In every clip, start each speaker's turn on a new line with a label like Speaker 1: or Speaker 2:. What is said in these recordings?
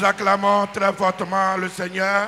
Speaker 1: Nous acclamons très fortement le Seigneur.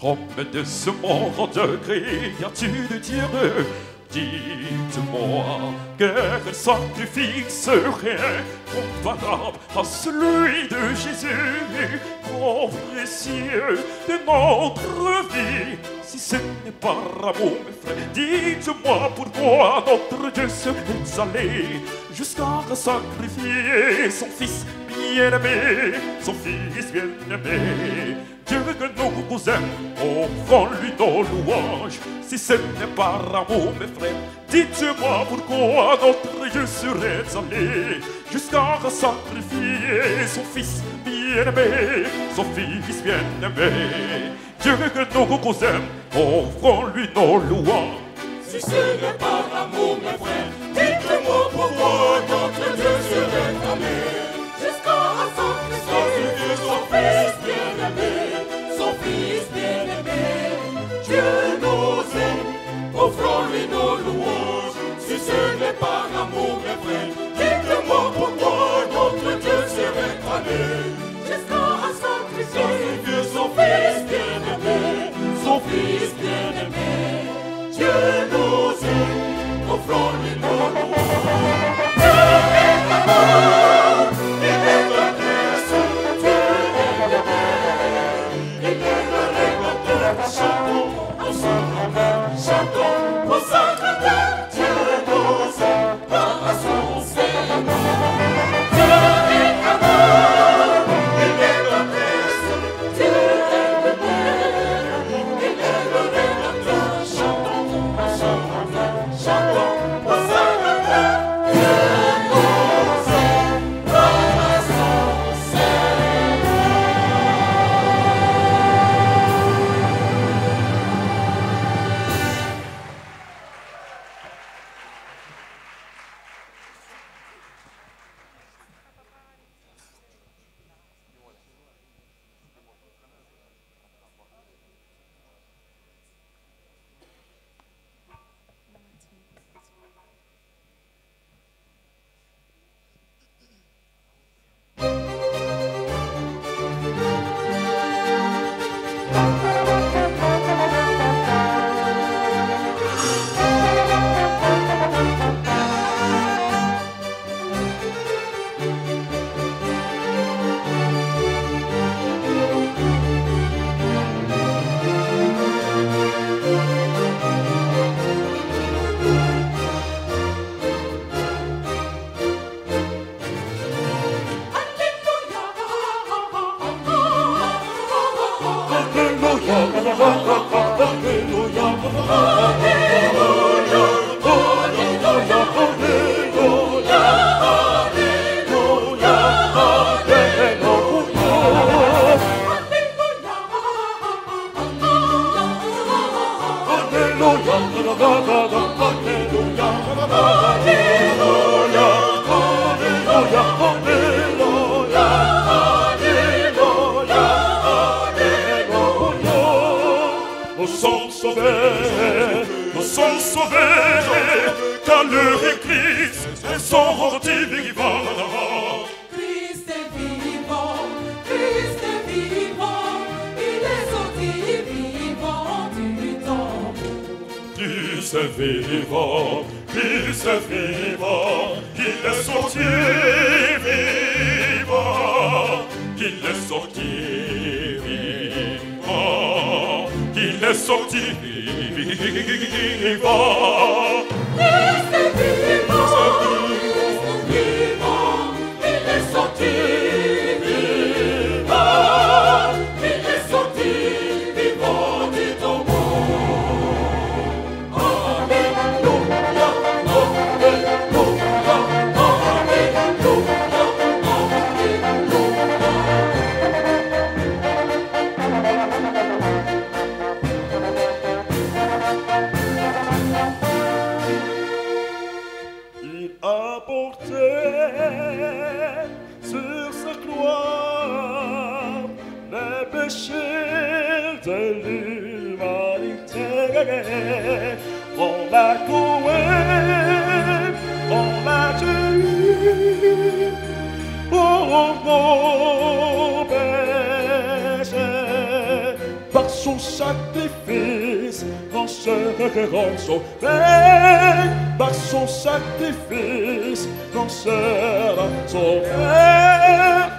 Speaker 2: Homme de ce monde créature de Dieu, dites-moi quel sacrifice serait comparable à celui de Jésus, trop précieux de notre vie. Si ce n'est pas amour, mes frères, dites-moi pourquoi notre Dieu serait allé jusqu'à sacrifier son Fils bien-aimé, son Fils bien-aimé. Dieu que nous vous aime, offrons-lui nos louanges. Si ce n'est pas amour, mes frères, dites-moi pourquoi notre Dieu serait allé jusqu'à sacrifier son Fils bien-aimé, son Fils bien-aimé. Dieu que nous vous aime, offrons-lui nos louanges.
Speaker 3: Si ce n'est pas l'amour, mes frères, dites-moi pourquoi notre Dieu serait allé jusqu'à sacrifier son Fils bien-aimé, son Fils bien-aimé. Dieu nous aime, offrons-lui nos louanges. Si ce n'est pas l'amour, mes frères, dites-moi pourquoi notre Dieu serait allé jusqu'à sacrifier son Fils bien-aimé, son Fils bien-aimé. Dieu nous aime, offrons-lui nos louanges. Dieu est l'amour, il est la grâce, Dieu est le bien, il est le régulateur. Chantons ensemble, chantons au sacrement. Dieu nous aime, par son Seigneur. Dieu est l'amour, il est la grâce, Dieu est le bien, il est le régulateur. Chantons au sacrement. Dieu nous aime, par son Seigneur.
Speaker 2: Nous sommes sauvés, car l'heure est Christ, et sorti vivant.
Speaker 3: Christ est vivant, Christ est vivant, il est sorti vivant du tombeau.
Speaker 2: Christ est vivant, Christ est vivant, il est sorti vivant, il est sorti vivant, il est sorti vivant.
Speaker 3: Christ est vivant, Christ est vivant, il est sorti vivant, il est sorti vivant du tombeau. Alléluia, alléluia,
Speaker 2: Il a porté sur sa gloire les péchés de l'humanité. On l'a loué, on l'a tué pour nos péchés. Par son son sacrifice, en se recueillant sauvé, par son sacrifice, en sera sauvé,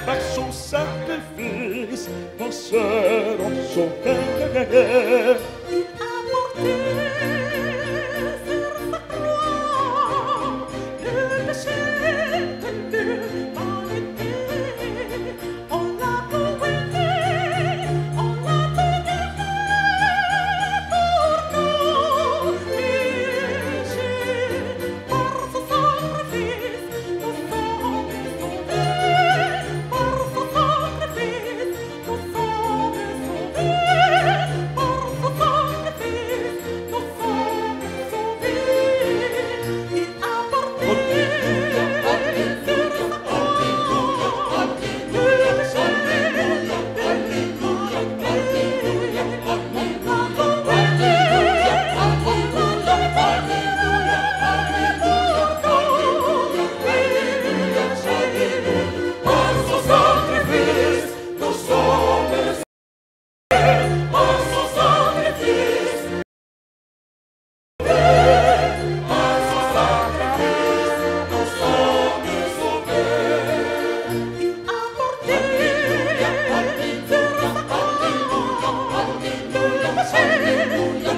Speaker 2: par son sacrifice, en sera sauvé.
Speaker 3: Il a porté sur sa croix le péché que nul n'a été. On l'a convaincu, on l'a délivré pour nos péchés. Par son sacrifice, nous sommes sauvés. Par son sacrifice, nous sommes sauvés. Par son sacrifice, nous sommes sauvés. Il a porté sur sa croix le péché que nul n'a été. On l'a convaincu, on l'a délivré pour nos péchés. Par son sacrifice, nous sommes sauvés. Par son sacrifice, par son sacrifice, nous sommes sauvés. Il a porté sur sa croix le péché que nul n'a été.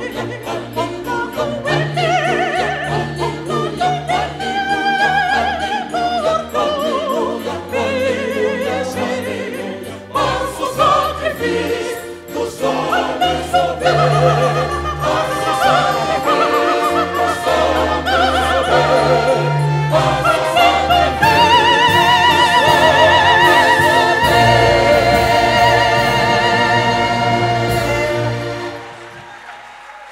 Speaker 3: On l'a convaincu, on l'a délivré pour nos péchés. Par son sacrifice, nous sommes sauvés. Par son sacrifice, nous sommes sauvés.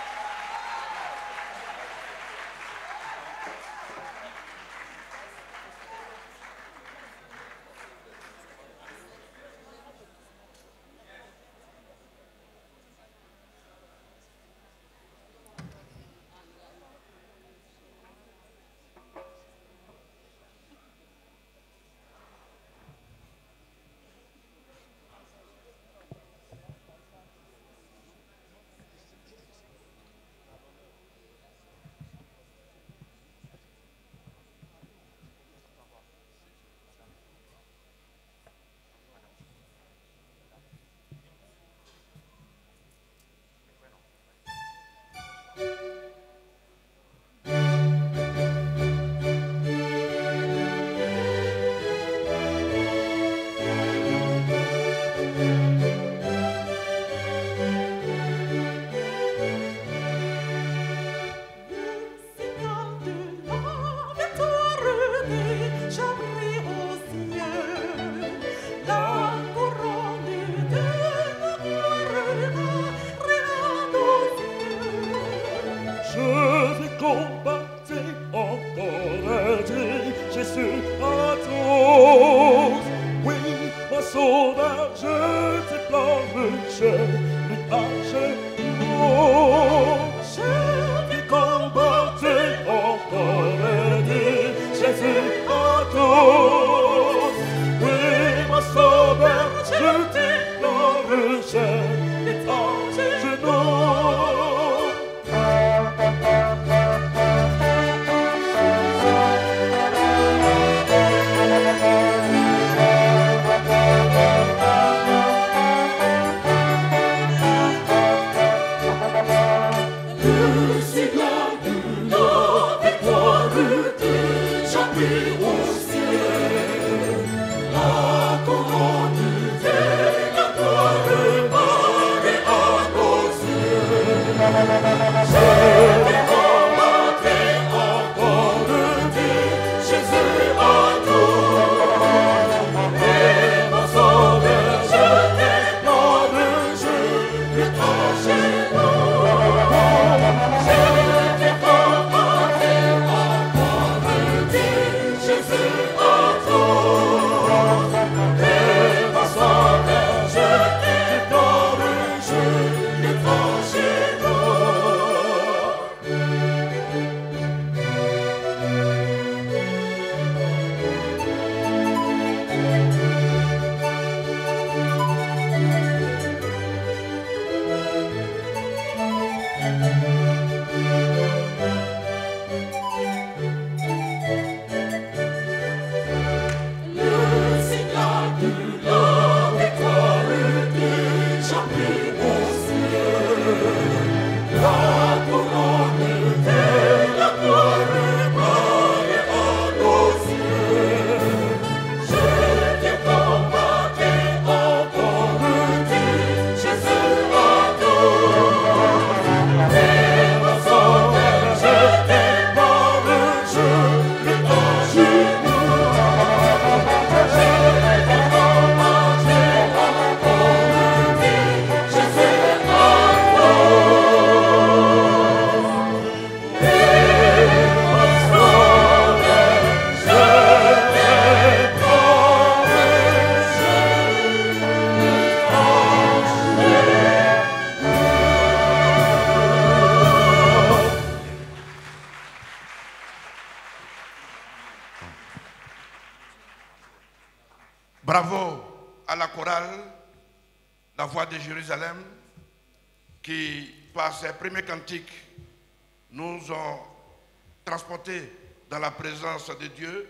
Speaker 3: Par son
Speaker 1: Bravo à la chorale, la voix de Jérusalem, qui, par ses premiers cantiques, nous ont transportés dans la présence de Dieu.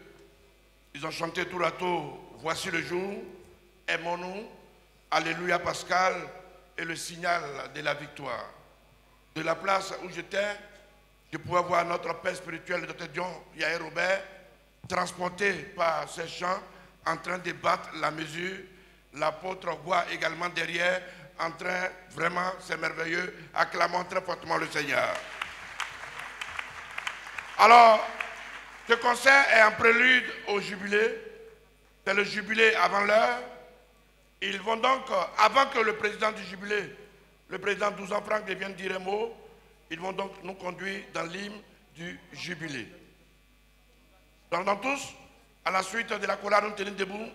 Speaker 1: Ils ont chanté tour à tour, voici le jour, aimons-nous, Alléluia Pascal et le signal de la victoire. De la place où j'étais, je pouvais voir notre père spirituel, le Dr Dion Yair Robert, transporté par ces chants, en train de battre la mesure. L'apôtre voit également derrière, en train, vraiment, c'est merveilleux, acclamons très fortement le Seigneur. Alors, ce concert est un prélude au jubilé. C'est le jubilé avant l'heure. Ils vont donc, avant que le président du jubilé, le président Douzan Franck vienne dire un mot, ils vont donc nous conduire dans l'hymne du jubilé. Donc, tous, à la suite de la chorale, nous tenons debout.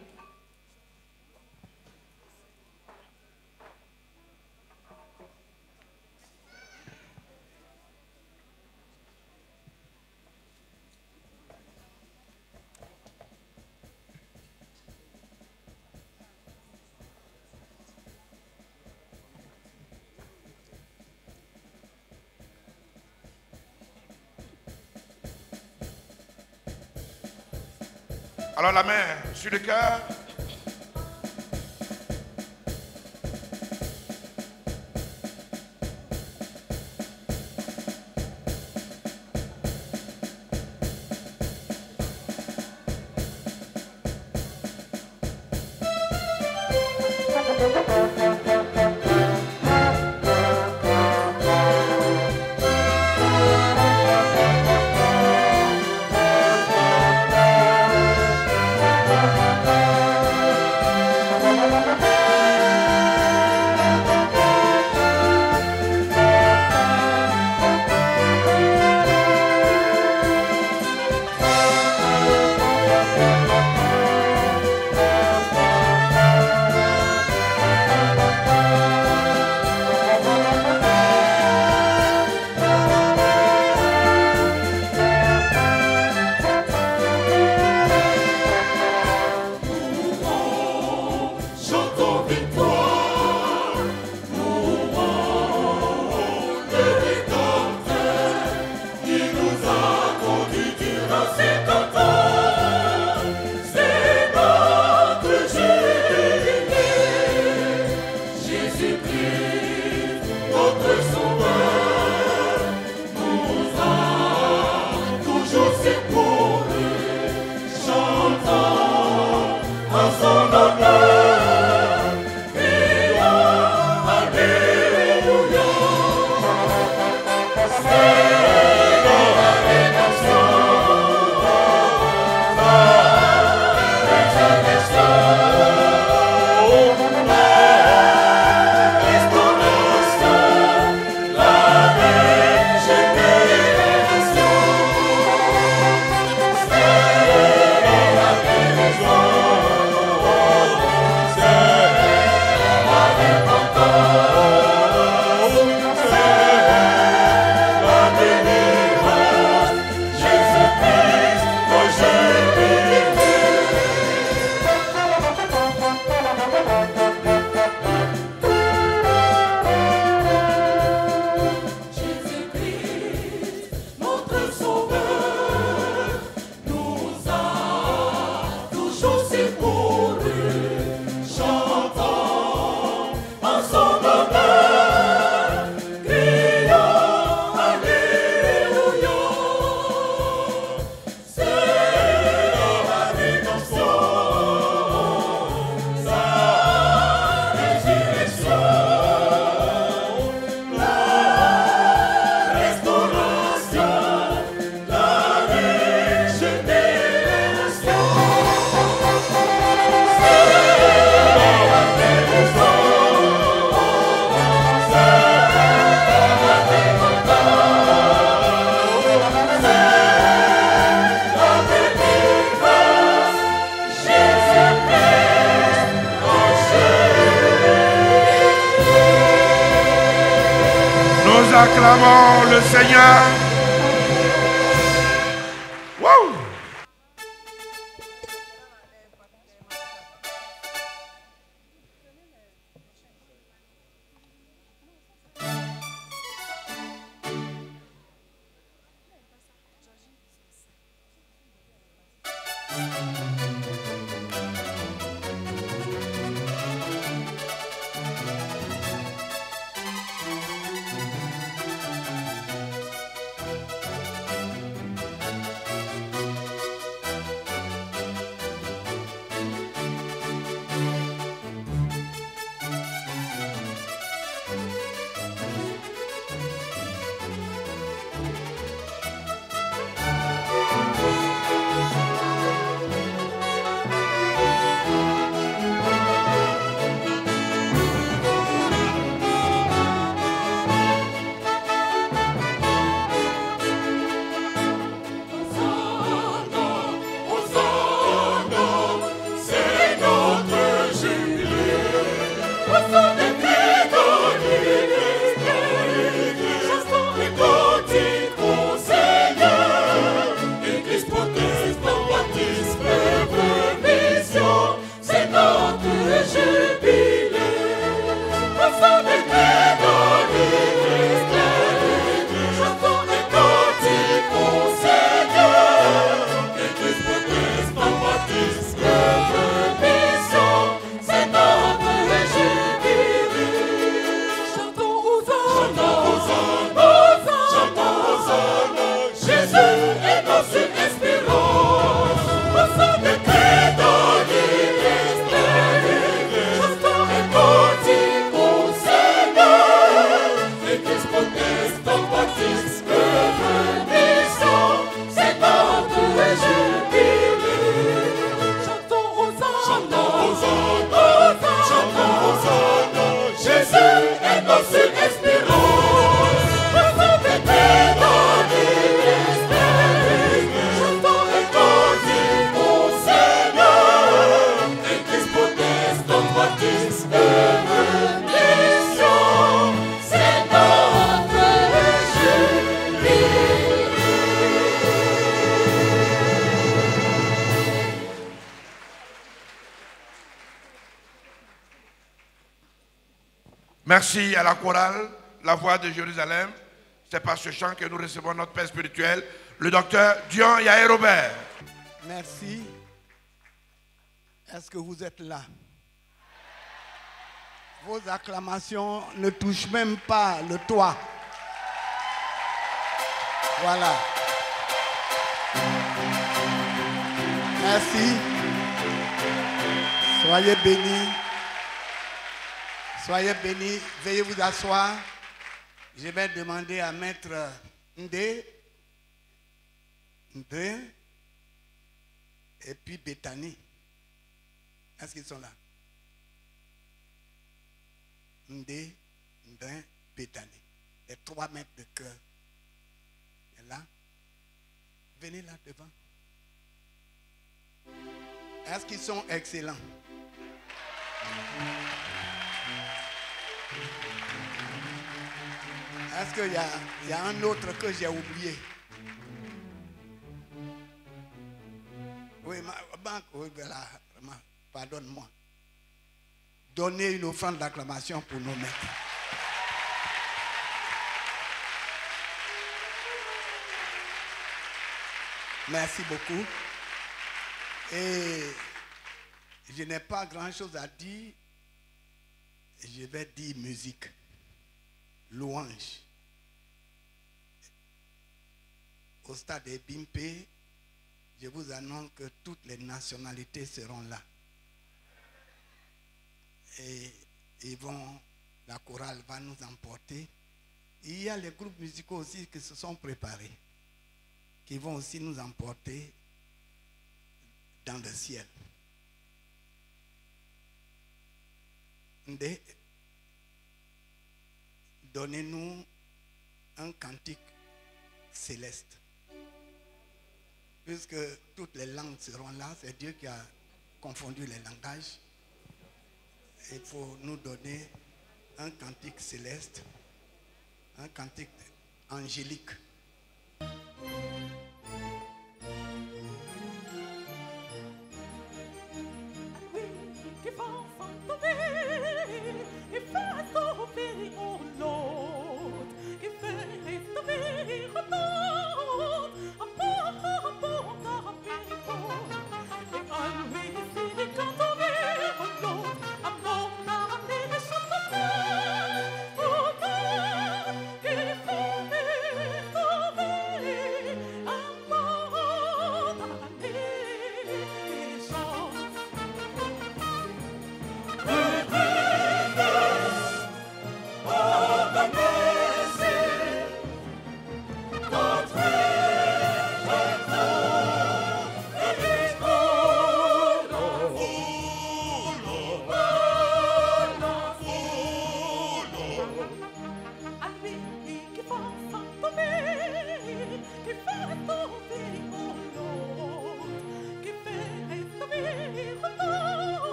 Speaker 1: Alors la main sur le cœur. Acclamons le Seigneur. Wow. Merci à la chorale, la voix de Jérusalem. C'est par ce chant que nous recevons notre Père spirituel, le docteur Dion Yaé Robert.
Speaker 4: Merci. Est-ce que vous êtes là? Vos acclamations ne touchent même pas le toit. Voilà. Merci. Soyez bénis. Soyez bénis. Veuillez vous asseoir. Je vais demander à Maître Ndé et puis Bethany. Est-ce qu'ils sont là? Ndé, Bethany. Les 3 maîtres de cœur. Et là, venez là devant. Est-ce qu'ils sont excellents? Est-ce qu'il y a un autre que j'ai oublié? Oui, oui, voilà, pardonne-moi. Donnez une offrande d'acclamation pour nos maîtres. Merci beaucoup. Et je n'ai pas grand-chose à dire. Je vais dire musique, louange. Au stade de Bimpe, je vous annonce que toutes les nationalités seront là. Et la chorale va nous emporter. Il y a les groupes musicaux aussi qui se sont préparés, qui vont aussi nous emporter dans le ciel. Donnez-nous un cantique céleste. Puisque toutes les langues seront là, c'est Dieu qui a confondu les langages. Il faut nous donner un cantique céleste, un cantique angélique.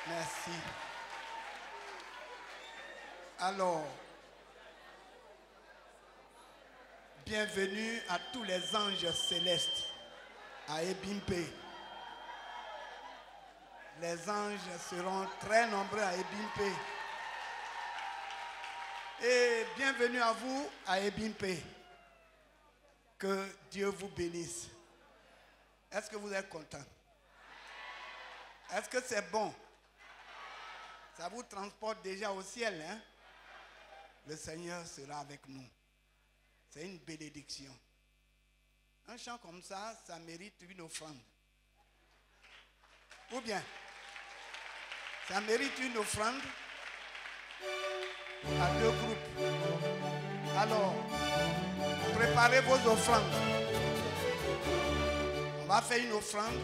Speaker 4: Merci. Alors, bienvenue à tous les anges célestes à Ebimpe. Les anges seront très nombreux à Ebimpe. Et bienvenue à vous à Ebimpe. Que Dieu vous bénisse. Est-ce que vous êtes content? Est-ce que c'est bon? Ça vous transporte déjà au ciel, hein? Le Seigneur sera avec nous. C'est une bénédiction. Un chant comme ça, ça mérite une offrande. Ou bien, ça mérite une offrande à deux groupes. Alors, préparez vos offrandes. On va faire une offrande.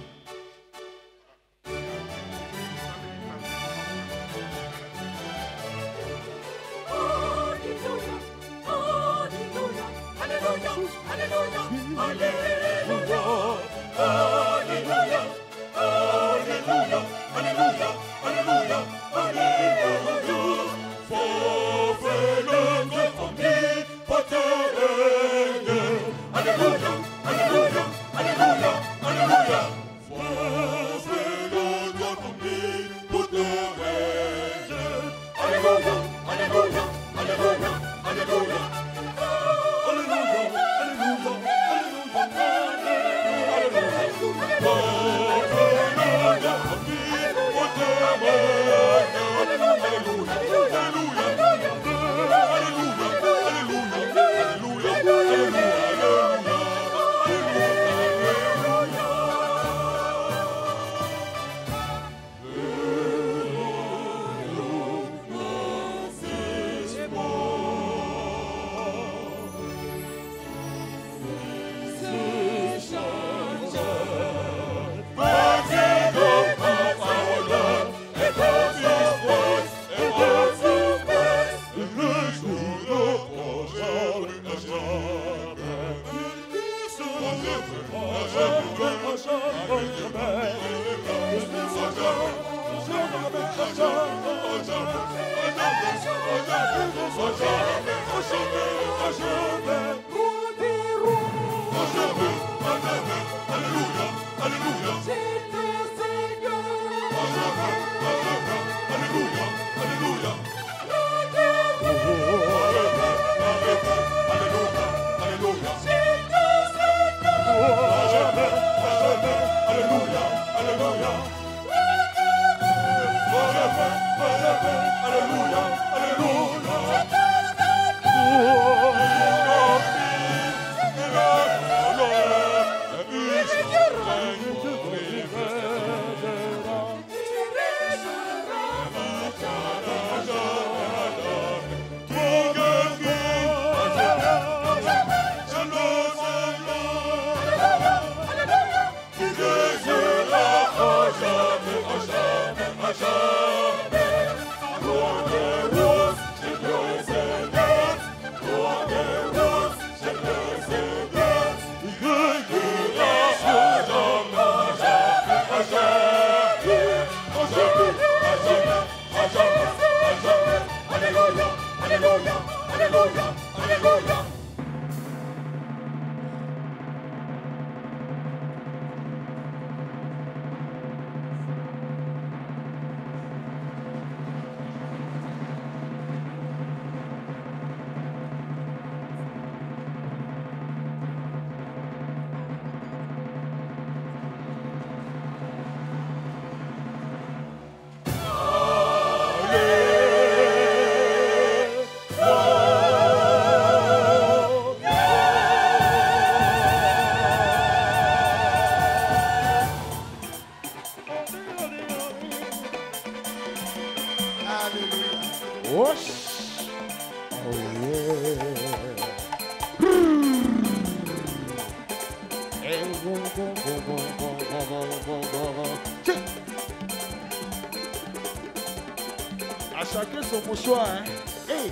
Speaker 5: À chacun son mouchoir, hein. Hey.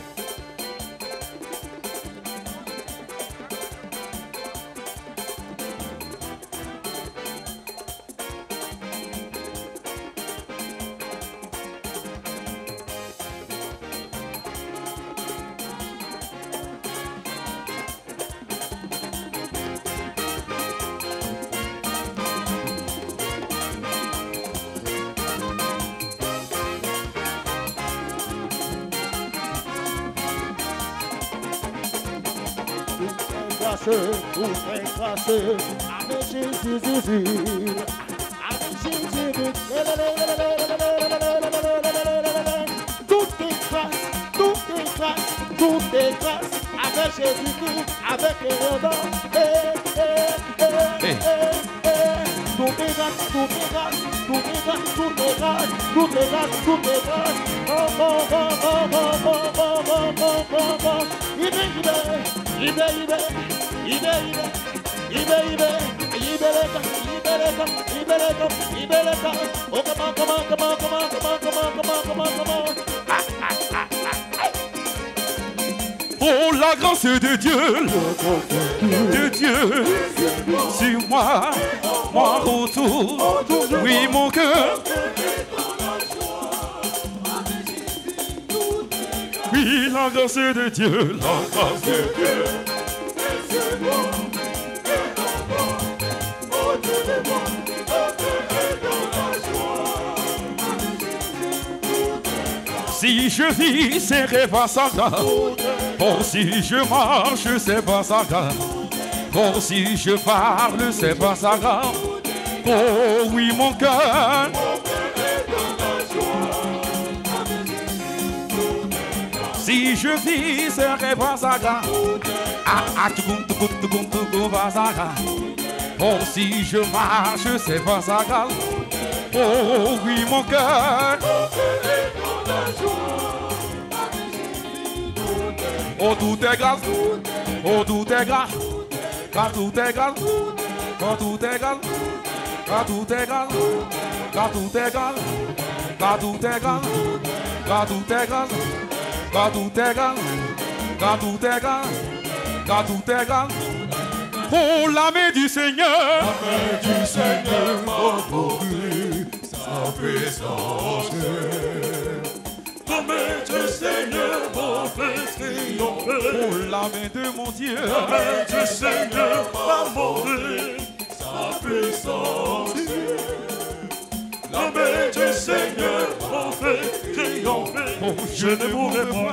Speaker 5: grâce, tout est grâce. Avec Jésus, Jésus. Avec Jésus, tout est grâce, tout est grâce, tout est grâce. Avec Jésus-Christ, avec les redans. Tout est grâce, tout est grâce, tout est grâce, tout est grâce, tout est grâce, tout est grâce.
Speaker 2: Oh, la grâce de Dieu, sur moi, moi autour, oui mon cœur. Oui, la grâce de Dieu, la grâce de Dieu. Si je vis, c'est pas ça grave. Oh, si je marche, c'est pas ça grave. Oh, si je parle, c'est pas ça grave. Oh, oui, mon cœur. Si je vis, c'est pas ça grave. Pas ça grave. Oh, si je marche, c'est pas ça grave. Oh, oui, mon cœur. Oh, tout est grâce, oh, tout est grâce, car tout est grâce, car tout est grâce, car tout est grâce, car tout est grâce, car tout est grâce, car tout est grâce, car tout est grâce, car tout est grâce, car tout est grâce. Oh, la main du Seigneur, m'a pourvu sa puissance. La main du Seigneur m'a fait triompher. Oh, la main de mon Dieu. La main du Seigneur m'a montré sa puissance. La main du Seigneur m'a fait triompher. Oh, je ne mourrai point.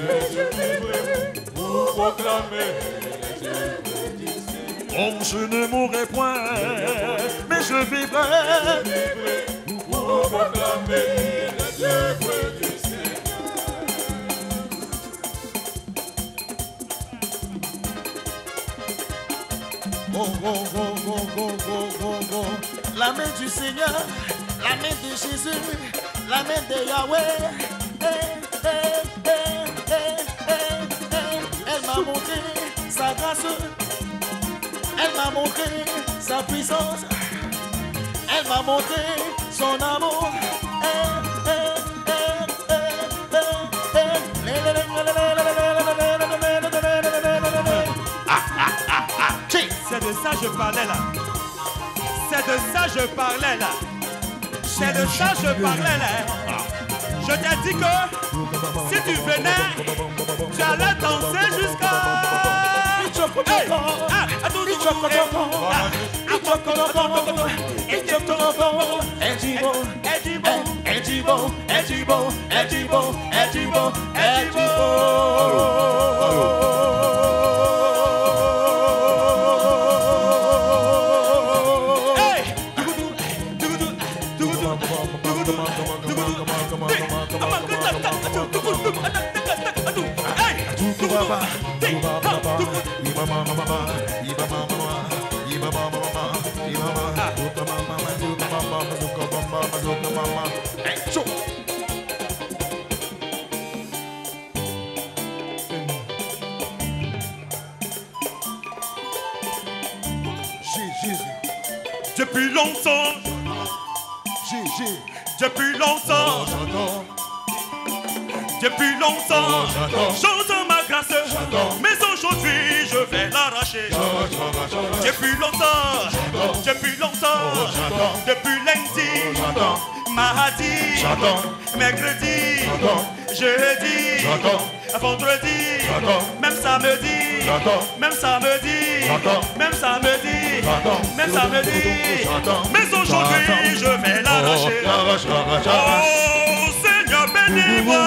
Speaker 2: Mais je vivrai pour proclamer. Oh, je ne mourrai point, mais je vivrai pour proclamer les œuvres du Seigneur.
Speaker 5: La main du Seigneur, la main de Jésus, la main de Yahweh. Elle m'a montré sa grâce. Elle m'a montré sa puissance. Elle m'a montré son amour.
Speaker 6: C'est de ça que je parlais là. C'est de ça que je parlais là. C'est de ça que je parlais là. Je t'ai dit que si tu venais, tu allais danser jusqu'à... Depuis longtemps, depuis longtemps, depuis longtemps, j'entends ma grâce, mais aujourd'hui je vais l'arracher. Depuis longtemps, depuis lundi, mardi, mercredi, jeudi, vendredi, même samedi, même samedi, même samedi, même samedi, mais aujourd'hui je vais l'arracher. Oh Seigneur, bénis-moi,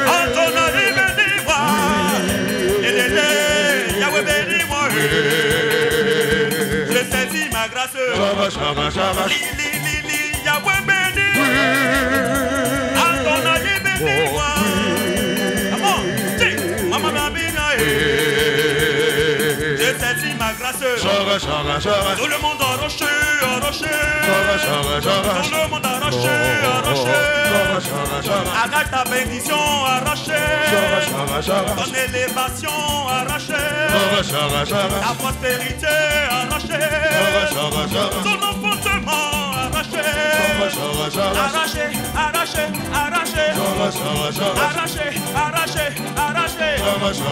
Speaker 6: en ton arrivée, bénis-moi, Yahweh béni. Adonai béni. Maman Babina. Je saisis ma grâce. Tout le monde a roché, Tout le monde a roché, Arrache ta bénédiction, arraché. Ton élévation, arraché. Ta prospérité, arraché. Ton enfantement, arraché. Arraché, arraché, arraché. Arraché, arraché, arraché.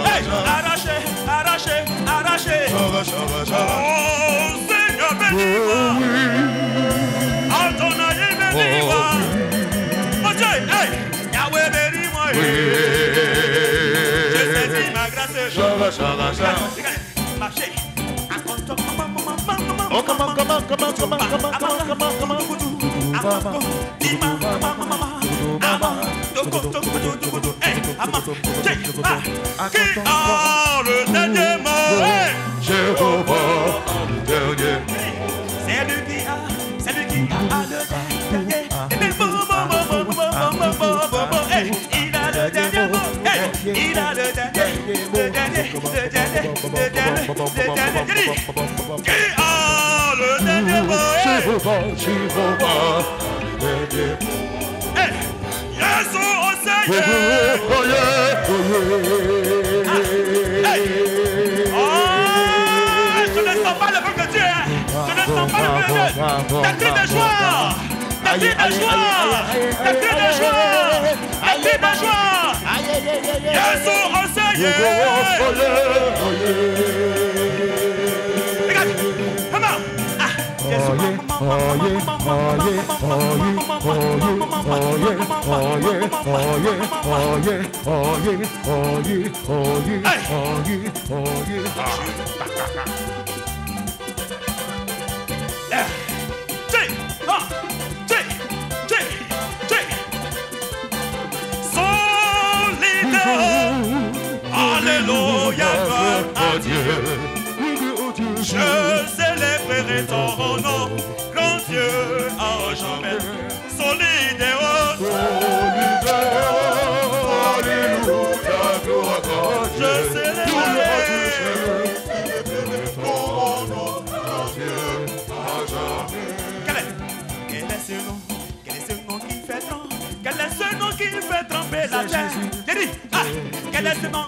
Speaker 6: Hey, arraché, arraché, arraché. Oh Seigneur, bénis-moi. Adonai, bénis-moi. Oh Dieu, hey, Yahweh, bénis-moi. Je saisis ma grâce. Marcher. Oh, come on. Qui a le dernier mot? Jéhovah, le dernier. C'est lui qui a le dernier. Il a le dernier mot. Il a le dernier. Qui a le dernier mot? Jéhovah, le dernier. Yes, oh Seigneur. Je ne sens pas le peuple de Dieu. Je ne sens pas le peuple de Dieu. Des cris de joie. Des cris de joie. Des cris de joie. Des cris de joie. Yes, oh Seigneur. Regarde. Come on. Alléluia, gloire à Dieu. Je célébrerai ton nom, grand Dieu à jamais. Solide et haut. Alléluia, gloire à Dieu. Je célébrerai ton nom, grand Dieu à jamais. Quel est ce nom? Quel est ce nom qui fait trembler? Quel est ce nom qui fait trembler la terre? J'ai dit, quel est ce nom?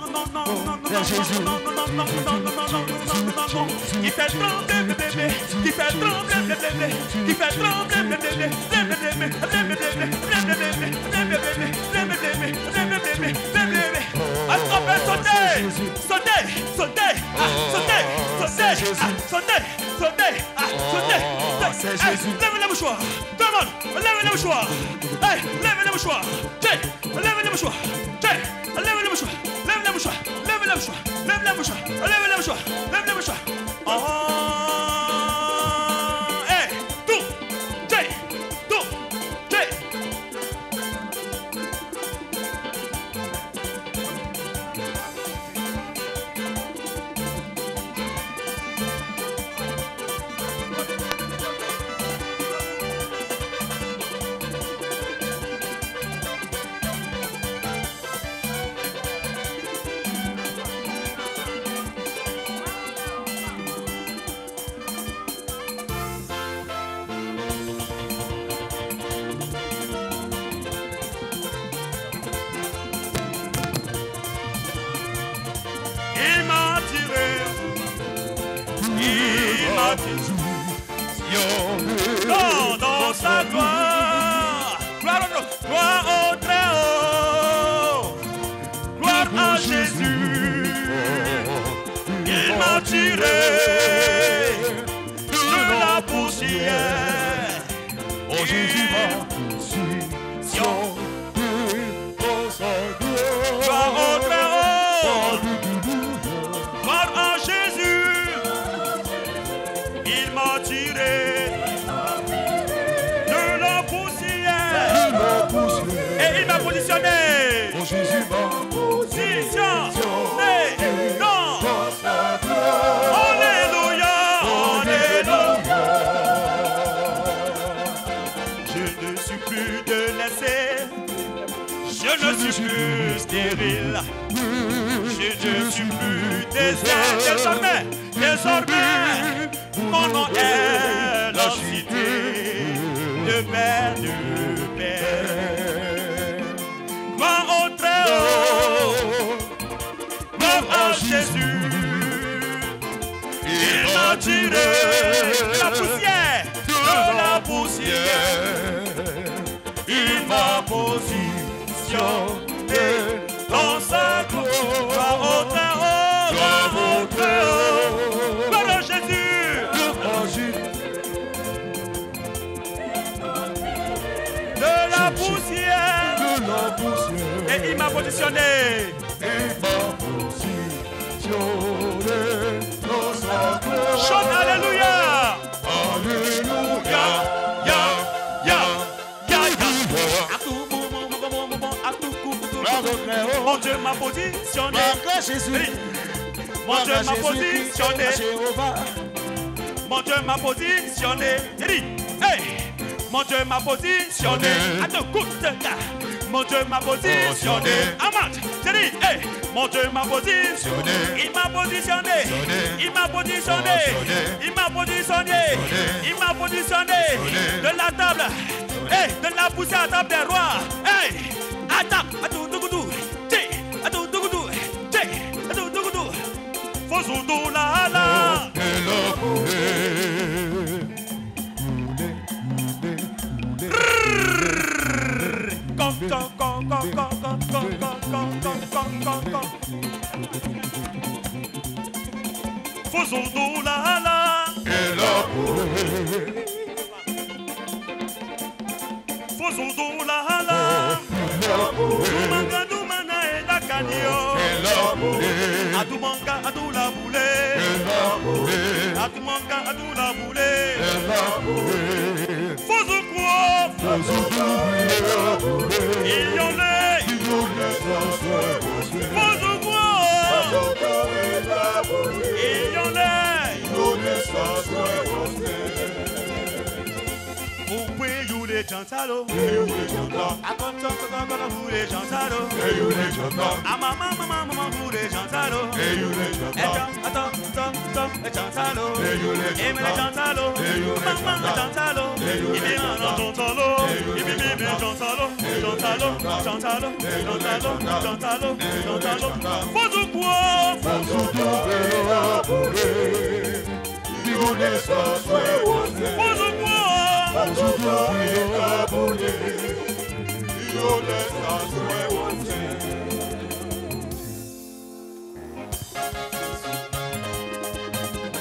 Speaker 6: Qui fait trembler bébé, qui fait trembler bébé, qui fait trembler bébé, est-ce qu'on peut sauter? Sauter, sauter, sauter, sauter, sauter, sauter, sauter. Lève les mouchoirs, tout le monde, lève les mouchoirs. Hey, lève les mouchoirs. Lève les mouchoirs. Lève les mouchoirs. Lève les mouchoirs. Lève les mouchoirs. Lève les mouchoirs. Lève les mouchoirs. Lève les mouchoirs. Hey, tout, tout. Dans sa gloire, gloire au très haut, gloire à Jésus. Il m'a tiré de la poussière. Oh Jésus, gloire au très haut, gloire à Jésus. Il m'a tiré de la poussière et il m'a positionné. Positionné dans sa gloire. Alléluia, alléluia. je ne suis plus délaissé. Je ne suis plus stérile. Je ne suis plus désert. Désormais, mon nom est la cité de paix, de paix. Gloire au Très-Haut, gloire à Jésus. Il m'a tiré la poussière, de la poussière. Il m'a positionné dans sa gloire. Gloire au Très-Haut, gloire au Très-Haut, gloire à Jésus. De la poussière, et il m'a positionné. Chante Alléluia. Alléluia. Ya, ya, ya, ya. Mon Dieu m'a positionné. Mon Dieu m'a positionné. Mon Dieu m'a positionné. Hey. Mon Dieu m'a positionné. Attends, écoute. Mon Dieu m'a positionné. Amant, j'ai dit, hey. Mon Dieu m'a positionné. Il m'a positionné. Il m'a positionné. Il m'a positionné. Il m'a positionné. De la table. Hey, de la poussière à la table des rois. Hey, attends, attends, dougoudou. Attends, dougoudou. Attends, dougoudou. Fosoudo la la. Fosoudo la la. Fosoudo la la. Dumanga dumana e la canio. Adumanga adula boule. Adumanga adula boule. Fosouko. Iyole. Fosouko. Iyole. Les chantalo, à comme ça, vous les chantalo, à maman, vous les chantalo, attends, les chantalo, et me les chantalo, maman, chantalo, il est un chantalo, il est bien chantalo, faut du quoi,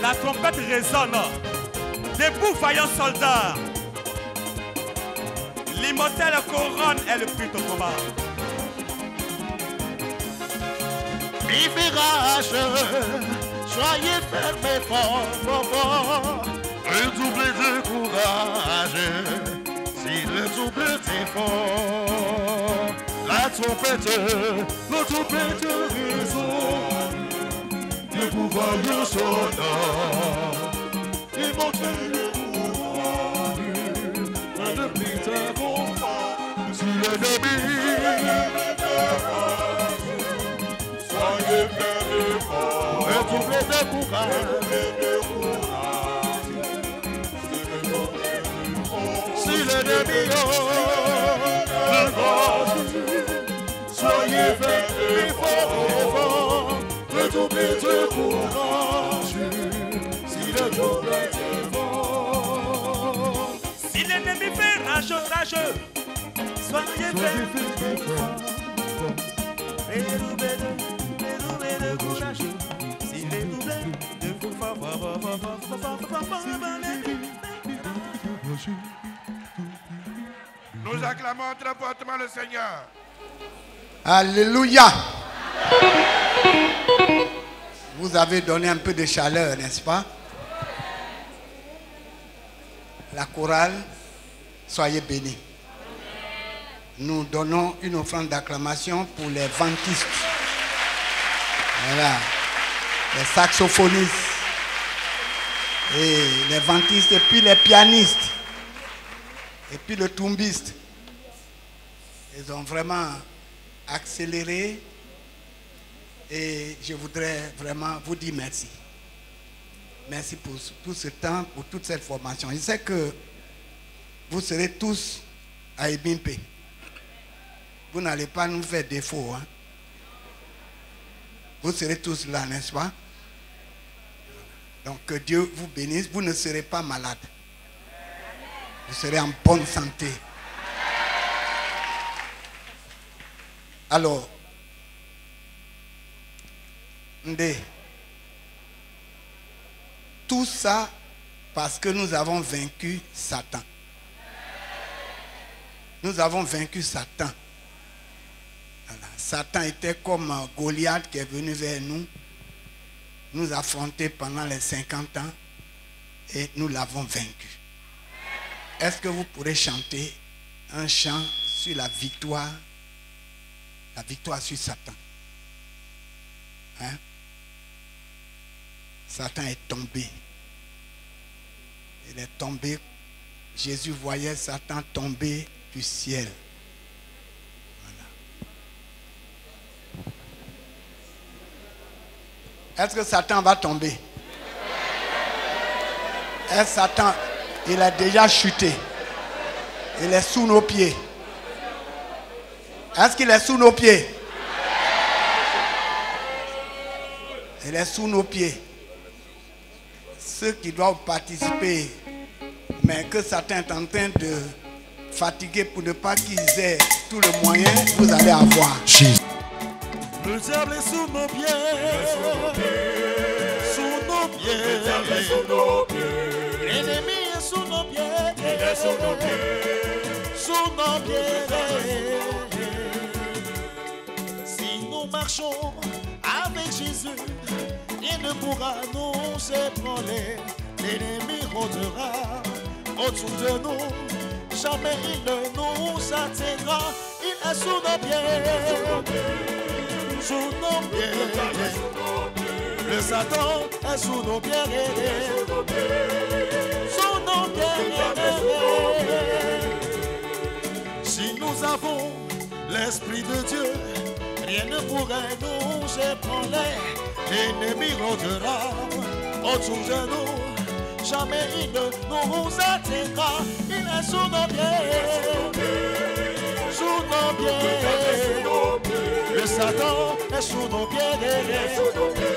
Speaker 6: la trompette résonne. Debout, vaillants soldats. L'immortel couronne est le prix au combat.
Speaker 5: Libérage, soyez fermés fort. Redoublez de courage, si le double est fort. La trompette résonne, le pouvoir sonne, immortel couronne, le prix est fort. Si l'ennemi soyez fermés fort, redoublez de courage. L'ennemi, soyez fermés fort, redoublez de courage, si le double est fort.
Speaker 6: Si l'ennemi fait rageux, soyez fermés fort, redoublez de courage, si le double de fort.
Speaker 1: Nous acclamons très fortement le Seigneur.
Speaker 4: Alléluia. Vous avez donné un peu de chaleur, n'est-ce pas? La chorale, soyez bénis. Nous donnons une offrande d'acclamation pour les ventistes. Voilà. Les saxophonistes. Et les ventistes et puis les pianistes. Et puis le tumbiste. Ils ont vraiment accéléré. Et je voudrais vraiment vous dire merci. Merci pour tout ce temps, pour toute cette formation. Je sais que vous serez tous à Ebimpe. Vous n'allez pas nous faire défaut. Hein? Vous serez tous là, n'est-ce pas? Donc que Dieu vous bénisse. Vous ne serez pas malade. Vous serez en bonne santé. Alors, Ndé, tout ça parce que nous avons vaincu Satan. Nous avons vaincu Satan. Voilà. Satan était comme Goliath qui est venu vers nous, nous affronter pendant les 50 ans et nous l'avons vaincu. Est-ce que vous pourrez chanter un chant sur la victoire sur Satan? Hein? Satan est tombé. Il est tombé. Jésus voyait Satan tomber du ciel. Voilà. Est-ce que Satan va tomber? Est-ce que Satan, il a déjà chuté? Il est sous nos pieds. Est-ce qu'il est sous nos pieds? Il est sous nos pieds. Ceux qui doivent participer, mais que Satan est en train de fatiguer pour ne pas qu'ils aient tout le moyen, vous allez avoir.
Speaker 5: Le diable est sous nos pieds. Sous nos pieds.
Speaker 3: Le diable est sous nos pieds.
Speaker 5: L'ennemi est sous nos pieds.
Speaker 3: Il est sous nos pieds.
Speaker 5: Sous nos pieds. Si nous marchons avec Jésus, il ne pourra nous ébranler. L'ennemi rôdera autour de nous. Jamais il ne nous atteindra. Il est sous nos pieds. Sous nos pieds. Le Satan est sous nos pieds. Sous nos pieds. Si nous avons l'Esprit de Dieu, rien ne pourrait nous ébranler. L'ennemi rôdera autour de nous. Jamais il ne nous atteindra. Il est sous nos pieds. Sous nos pieds. Le Satan est sous nos pieds. Sous nos pieds.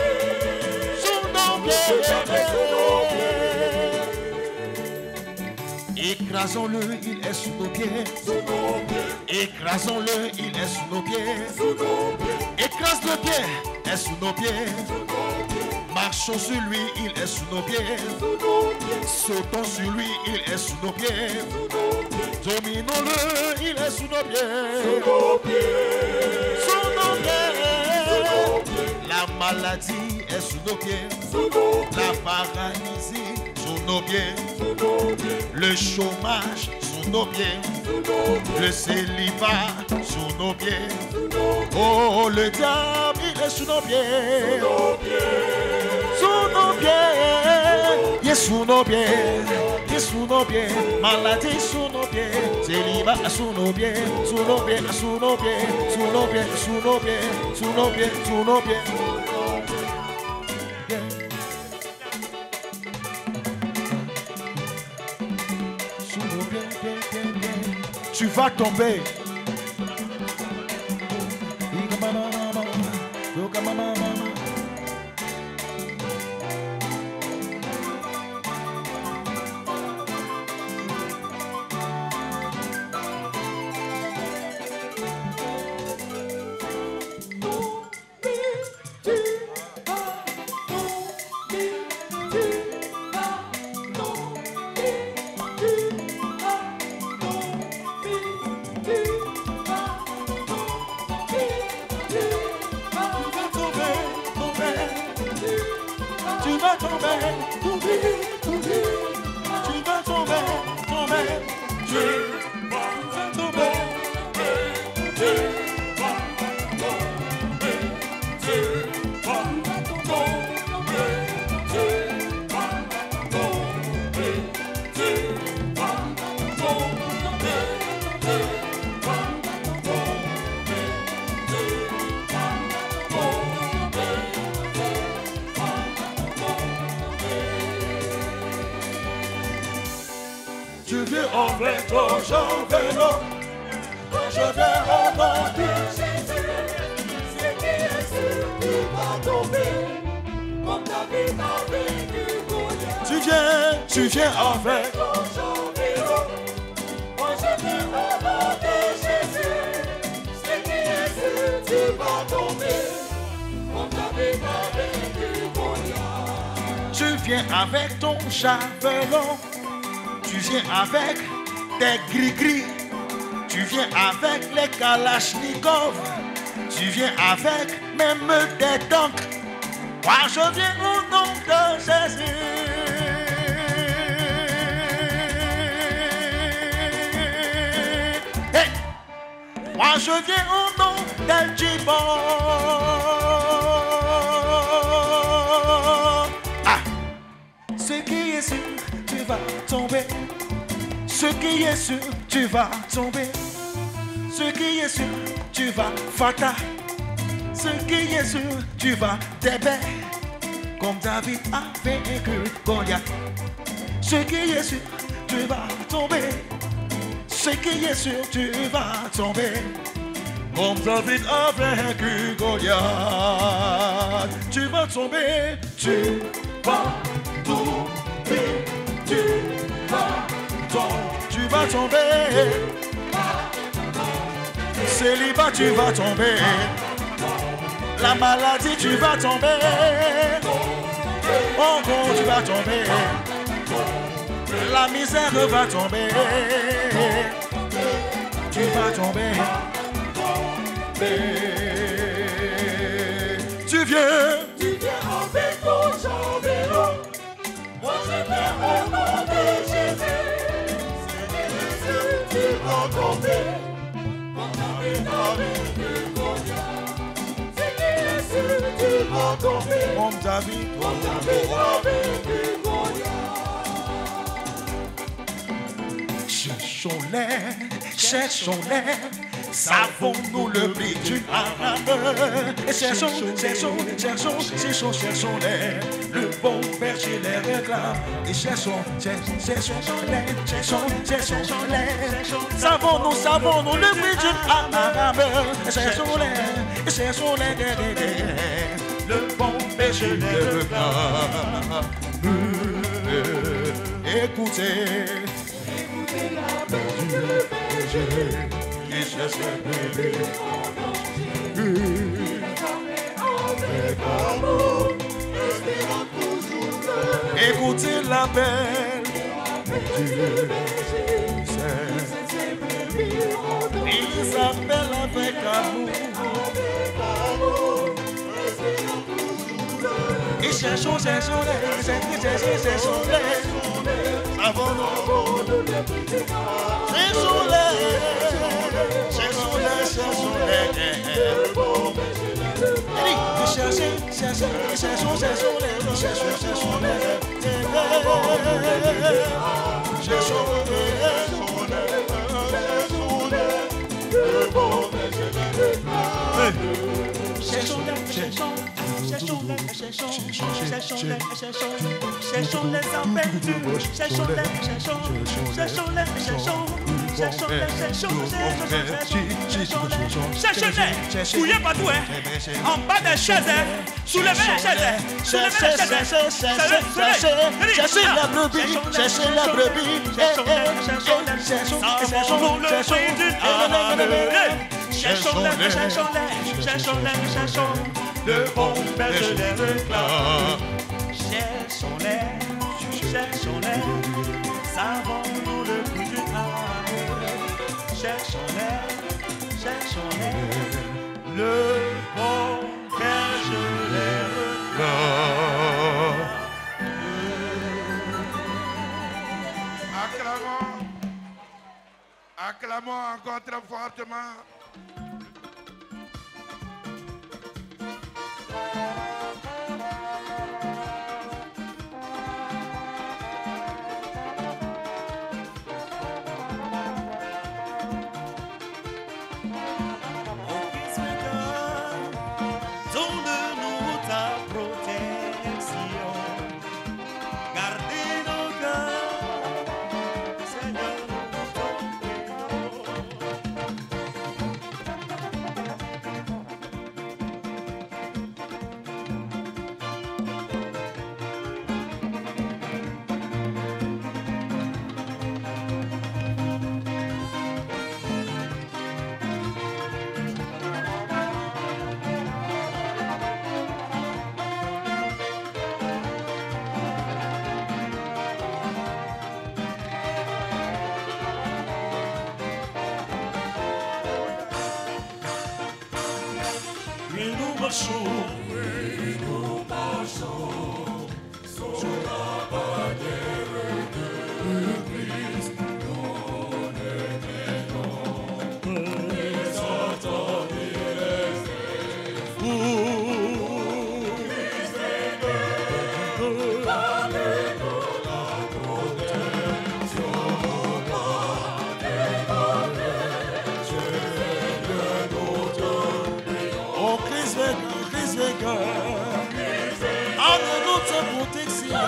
Speaker 5: Écrasons-le, il est sous nos pieds. Écrasons-le, il est sous nos pieds. Écrase le pied, est sous nos pieds. Marchons sur lui, il est sous nos pieds. Sautons sur lui, il est sous nos pieds. Dominons-le, il est sous nos pieds. Sous nos pieds. La maladie est sous nos pieds. La paralysie sous nos pieds. Le chômage sous nos pieds. Le célibat sous nos pieds. Oh, le diable, il est sous nos pieds. Sous nos pieds. Il est sous nos pieds. Il est sous nos pieds. Maladie sous nos pieds. Célibat sous nos pieds. Sous nos pieds. Sous nos pieds. Sous nos pieds. Sous nos pieds. Sous nos pieds. Sous nos pieds. Tu vas tomber. quand j'en vélo, quand je viens au nom de Jésus,
Speaker 3: C'est qui est sûr tu vas tomber, comme David a vaincu Goliath.
Speaker 5: tu viens avec.
Speaker 3: Quand j'en vélo, quand je viens au nom de Jésus, c'est qui est sûr tu vas tomber, comme David a vaincu Goliath.
Speaker 5: Tu viens avec ton javelot, tu viens avec tes gris-gris, tu viens avec les kalachnikov, tu viens avec même des tanks. Moi je viens au nom de Jésus. Hey! Moi je viens au nom del Djibon. Ce qui est sûr, tu vas tomber. Ce qui est sûr, tu vas tomber. Ce qui est sûr, tu vas fata. Ce qui est sûr, tu vas t'ébé. Comme David a vaincu Goliath. Ce qui est sûr, tu vas tomber. Ce qui est sûr, tu vas tomber. Comme David a vaincu Goliath. Tu vas tomber, tu vas tomber, tu vas tomber. Célibat, tu vas tomber. La maladie, tu vas tomber. Oh bon, tu vas tomber. La misère va tomber. Tu vas tomber. Tu viens
Speaker 3: avec ton javelot. Moi je viens au nom de Jésus. C'est qui est sûr tu vas tomber, comme David a vaincu Goliath. C'est qui est sûr tu vas tomber,
Speaker 5: comme David
Speaker 3: a vaincu Goliath.
Speaker 5: Cherchons-les, savons-nous le prix d'une âme. Et cherchons-les, le bon berger les réclame. Et cherchons-les, savons-nous le prix d'une âme. Et cherchons-les, le bon berger les réclame. Écoutez la paix du berger, il cherche le bébé en danger. Avec amour, espérant toujours le. Écoutez l'appel du berger, il s'appelle avec amour. Et cherchons-les, savons-nous le prix du âme.
Speaker 6: Cherchons-les en perdu, cherchons-les, fouillez partout, en bas des chaises, soulevez les chaises,
Speaker 5: cherchez la brebis,
Speaker 6: savons-nous le prix d'une âme. Cherchons-les, le bon berger les réclame. Cherchons-les, savons-nous le prix d'une âme. Cherchons-les, le bon berger les réclame.
Speaker 1: Acclamons encore très fortement.
Speaker 6: Donne-nous ta protection, gardez nos cœurs, Seigneur, ton
Speaker 5: marchons.
Speaker 3: Sur la bannière de Christ, les entendez
Speaker 5: notre protection.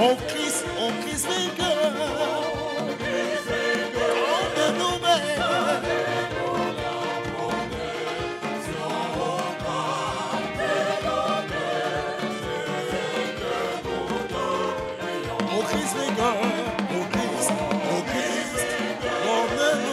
Speaker 5: On Christ vainqueur, on est nous-mêmes. Au Christ vainqueur, au Christ, on est nous-mêmes.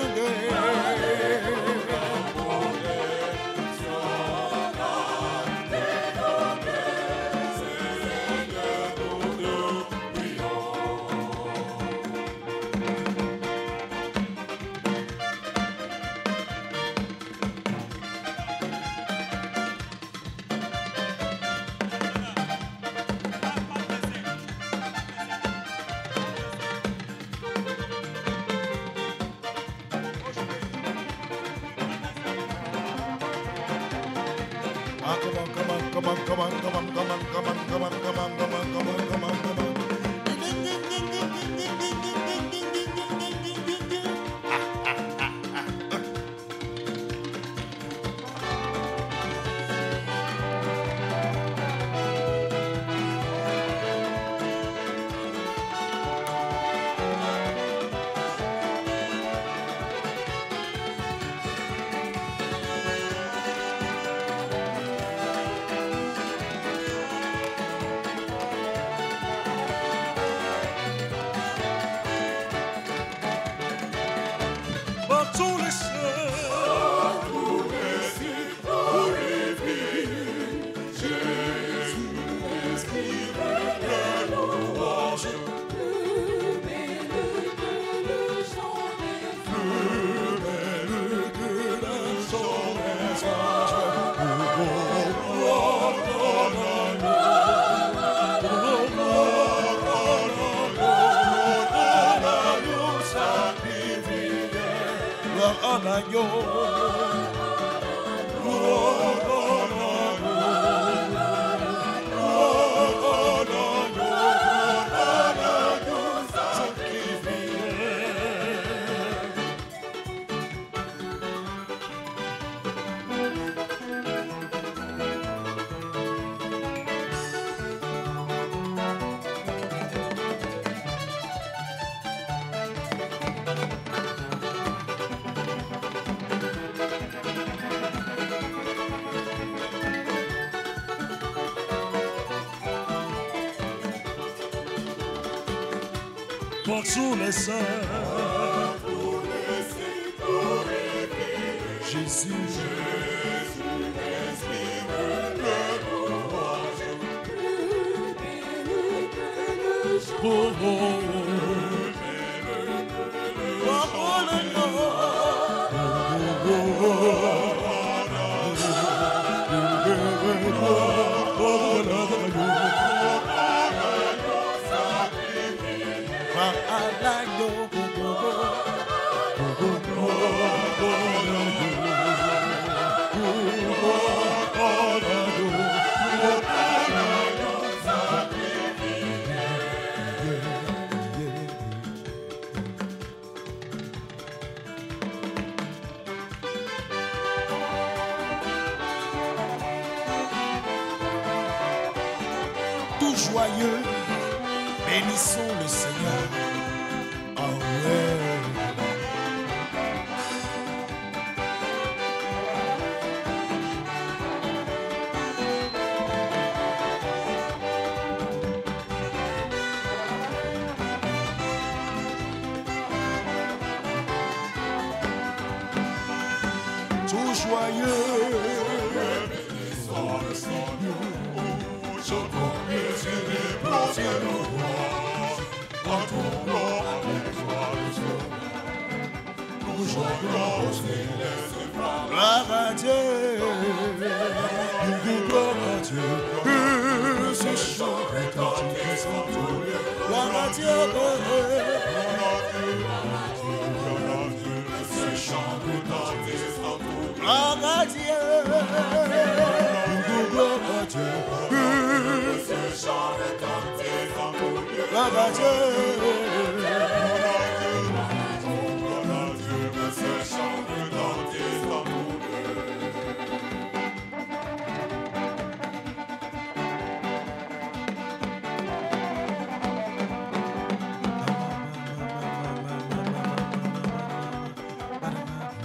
Speaker 5: Porte sous les seins, Jésus, Joyeux, bénissons le Seigneur. Oh ouais. Tout joyeux, bénissons le Seigneur. Gloire à Dieu, gloire à Dieu, ce chant retentit en tout lieu. Gloire à Dieu, ce chant retentit en tout lieu. Gloire à Dieu, gloire à Dieu, ce chant retentit en tout lieu. Gloire à Dieu.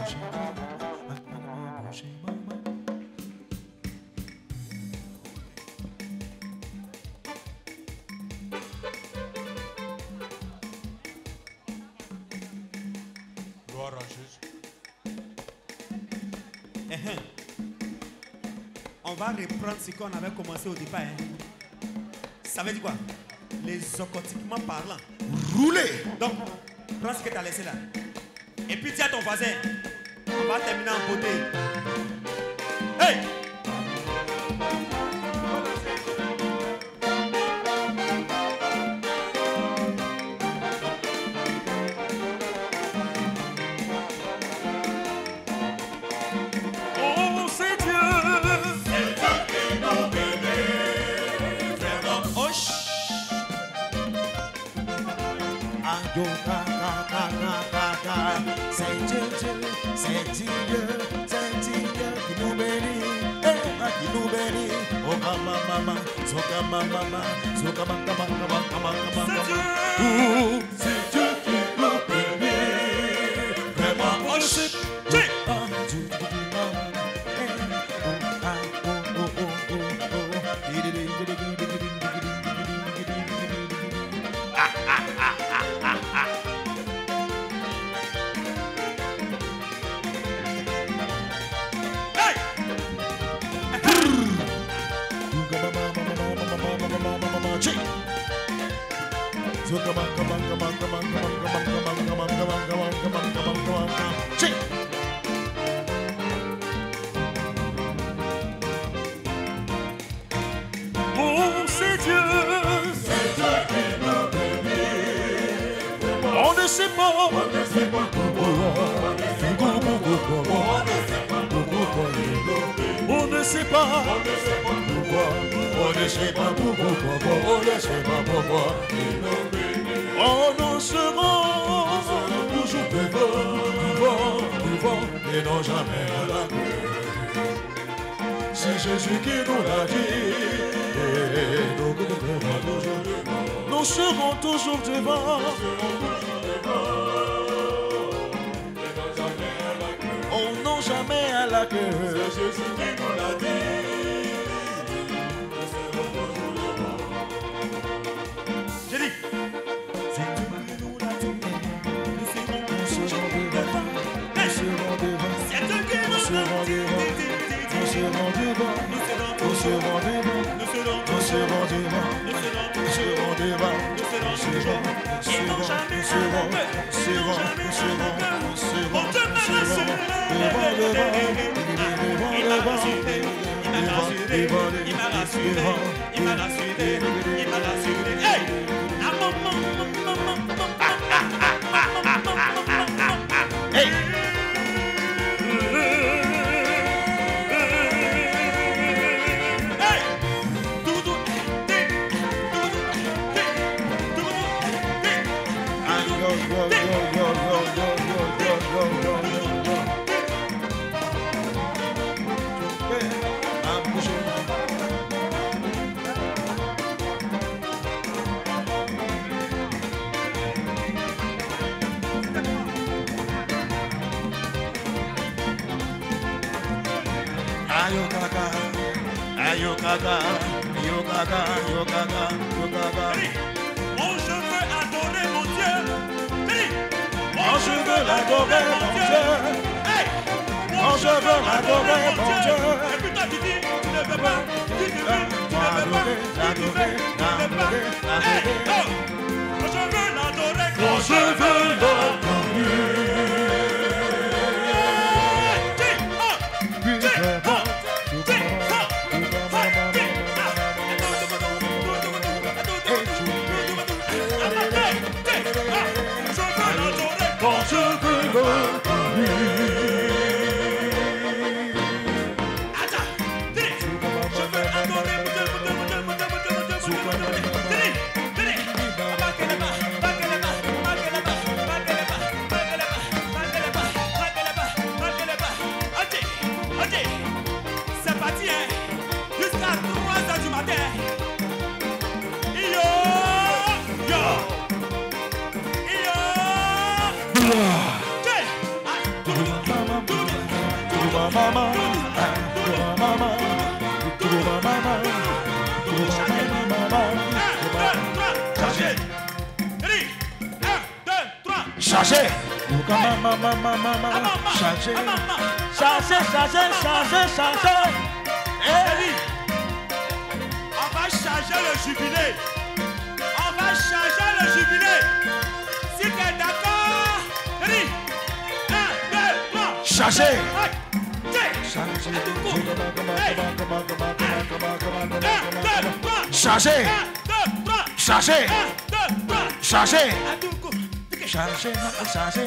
Speaker 6: On va reprendre ce qu'on avait commencé au départ. Ça veut dire quoi? Les occultiquement parlant.
Speaker 5: Rouler.
Speaker 6: Donc, prends ce que tu as laissé là. Et puis dis à ton voisin, on va terminer en beauté. Hey!
Speaker 5: C'est Dieu qui nous bénit, qui nous bénit. Oh mama, soka mama, soka mama. C'est Dieu qui nous bénit. Vraiment worship. On ne sait pas pourquoi. On nous sera toujours devant, et non jamais à la queue. C'est Jésus qui nous l'a dit, et nous serons toujours devant. On n'a jamais à la queue. C'est Jésus qui nous l'a dit.
Speaker 6: J'ai dit. C'est Dieu qui nous l'a dit. Nous serons devant. C'est Dieu qui nous l'a dit. Nous serons devant. Nous serons devant. Nous serons devant. Nous serons devant. Nous serons devant. rassuré, il m'a rassuré, il m'a rassuré, il m'a rassuré. Hey!
Speaker 5: Hey!
Speaker 6: Oh, je veux adorer mon Dieu.
Speaker 5: Oh, je veux l'adorer, mon Dieu. Oh, je veux l'adorer, mon Dieu.
Speaker 6: Et puis toi, tu dis, tu ne veux pas, tu ne veux pas, tu ne veux pas, tu ne veux pas. Oh, je veux l'adorer,
Speaker 5: Oh, je veux l'adorer.
Speaker 6: C'est parti, hein, jusqu'à 3h du matin. Yo, yo, yo.
Speaker 5: Chargez.
Speaker 6: Chargez. On va charger le jubilé. On va charger le jubilé. Si tu es d'accord, 1, 2, 3.
Speaker 5: Chargez. Chargez. Chargez. Chargez.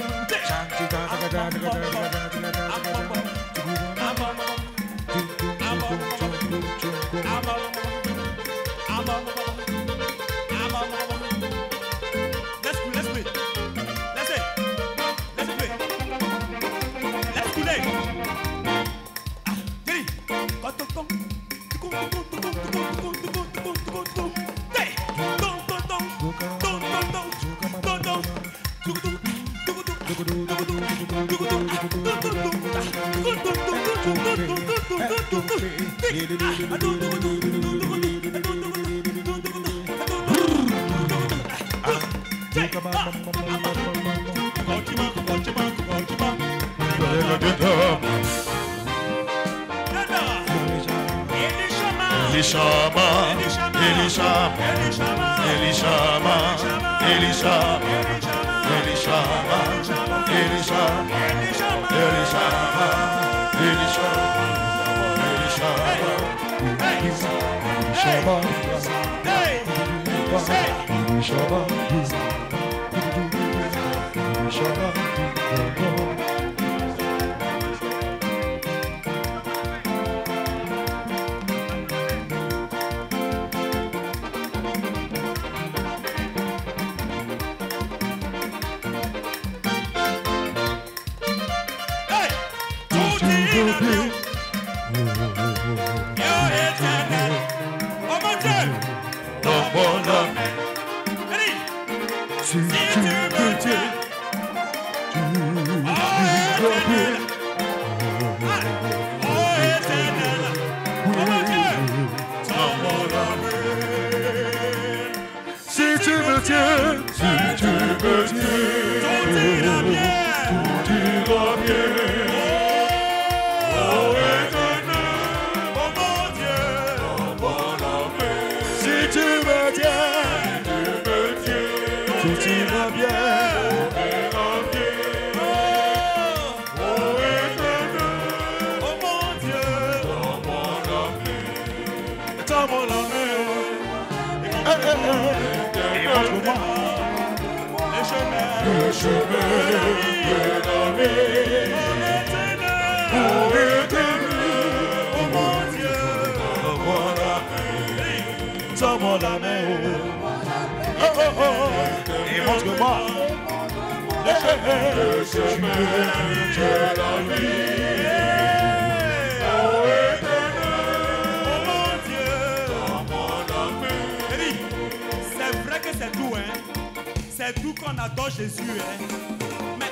Speaker 5: Tends-moi la main. Et montre-moi le chemin de la vie. Pour éternel, oh mon Dieu. Tends-moi la main. Et montre-moi le chemin de la vie. Oh éternel, oh mon Dieu. Tends-moi la main.
Speaker 6: C'est vrai que c'est doux, hein. C'est doux qu'on adore Jésus, hein. Mais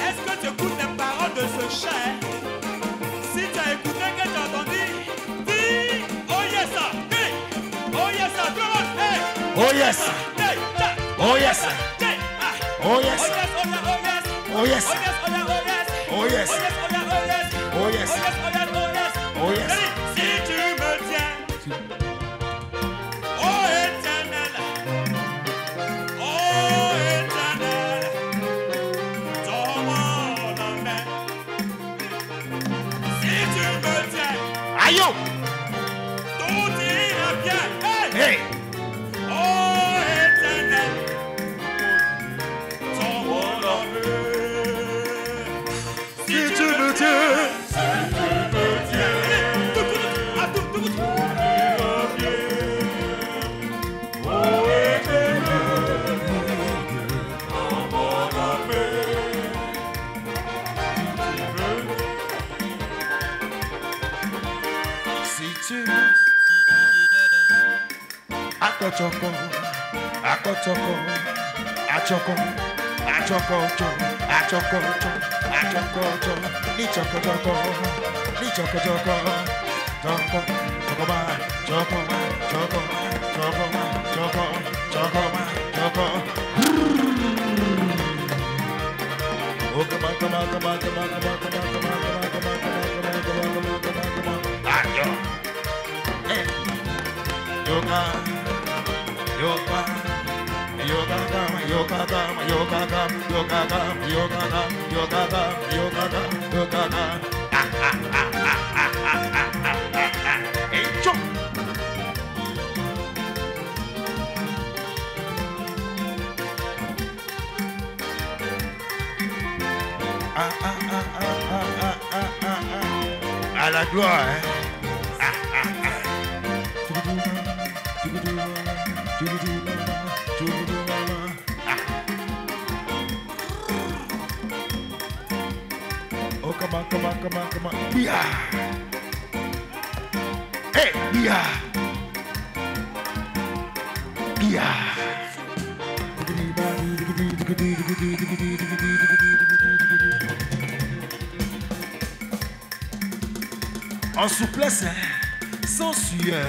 Speaker 6: est-ce que tu écoutes les paroles de ce chant, hein? Si tu as écouté, que tu as entendu, dis oh yes, hey, oh yes, come on, hey,
Speaker 5: Oh yes,
Speaker 6: hey,
Speaker 5: oh yes,
Speaker 6: hey,
Speaker 5: oh yes,
Speaker 6: oh yes, oh yes,
Speaker 5: oh yes,
Speaker 6: oh yes, oh yes,
Speaker 5: oh
Speaker 6: oh yes,
Speaker 5: yes,
Speaker 6: oh yes, oh yes, oh yes,
Speaker 5: oh yes.
Speaker 6: si tu me tiens, oh éternel, oh éternel, tends-moi la main. Si tu me tiens,
Speaker 5: Aïe,
Speaker 6: tout ira bien. Hey!
Speaker 5: hey,
Speaker 6: Oh éternel, tends-moi la main.
Speaker 5: si tu me tiens, si tu Akochoko, akochoko, achoko, achokocho, achokocho, achokocho, ni chokochoko, ni chokochoko, choko, chokoma, chokoma, chokoma, chokoma, choko, chokoma, choko. Oh, come on, come on, come on, come on, come on, come on, come on, come on, come on, come on, come on, come on, come on, come on. Ah, yo. Hey. Yoga. Yoga, yoga, yoga, yoga, yoga, yoga, yoga, yoga, yoga. Hey, chop. À la gloire, hein. Oh, come on, come on, come on, come on. Yeah. Hey, yeah. Yeah. En souplesse, hein, sans sueur.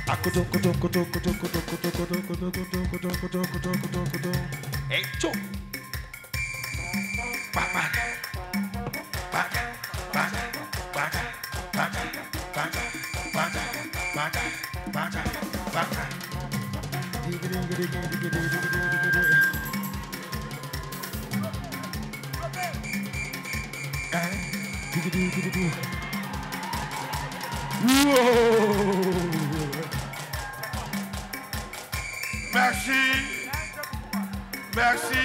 Speaker 5: À koto, koto, koto, koto, koto, koto, koto, koto, koto, koto, koto, koto, koto, koto. Hey, chou. Papa. Baga, baga, baga, baga, baga, baga, baga, baga, baga.
Speaker 1: Merci. Merci.